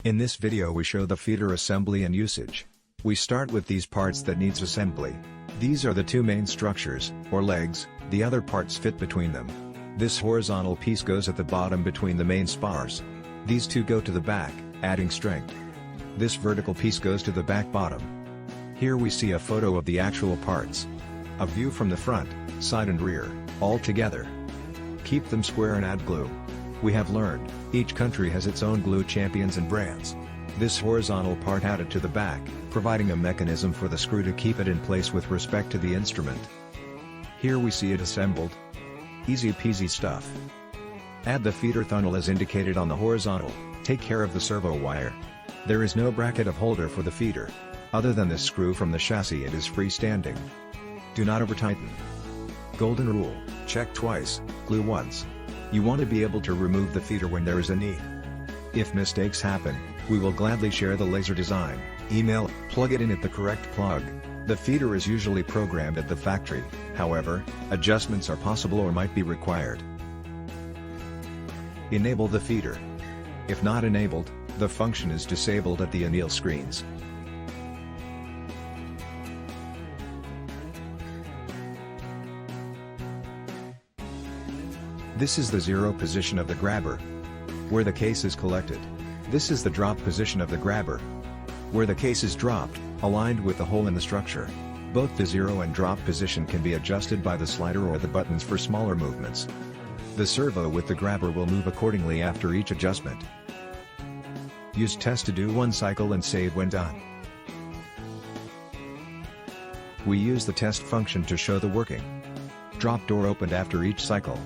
In this video we show the feeder assembly and usage. We start with these parts that needs assembly. These are the two main structures, or legs, the other parts fit between them. This horizontal piece goes at the bottom between the main spars. These two go to the back, adding strength. This vertical piece goes to the back bottom. Here we see a photo of the actual parts. A view from the front, side and rear, all together. Keep them square and add glue. We have learned, each country has its own glue champions and brands. This horizontal part added to the back, providing a mechanism for the screw to keep it in place with respect to the instrument. Here we see it assembled. Easy peasy stuff. Add the feeder funnel as indicated on the horizontal, take care of the servo wire. There is no bracket of holder for the feeder. Other than this screw from the chassis, it is freestanding. Do not over tighten. Golden rule, check twice, glue once. You want to be able to remove the feeder when there is a need. If mistakes happen, we will gladly share the laser design, email, plug it in at the correct plug. The feeder is usually programmed at the factory, however, adjustments are possible or might be required. Enable the feeder. If not enabled, the function is disabled at the anneal screens. This is the zero position of the grabber, where the case is collected. This is the drop position of the grabber, where the case is dropped, aligned with the hole in the structure. Both the zero and drop position can be adjusted by the slider or the buttons for smaller movements. The servo with the grabber will move accordingly after each adjustment. Use test to do one cycle and save when done. We use the test function to show the working. Drop door opened after each cycle.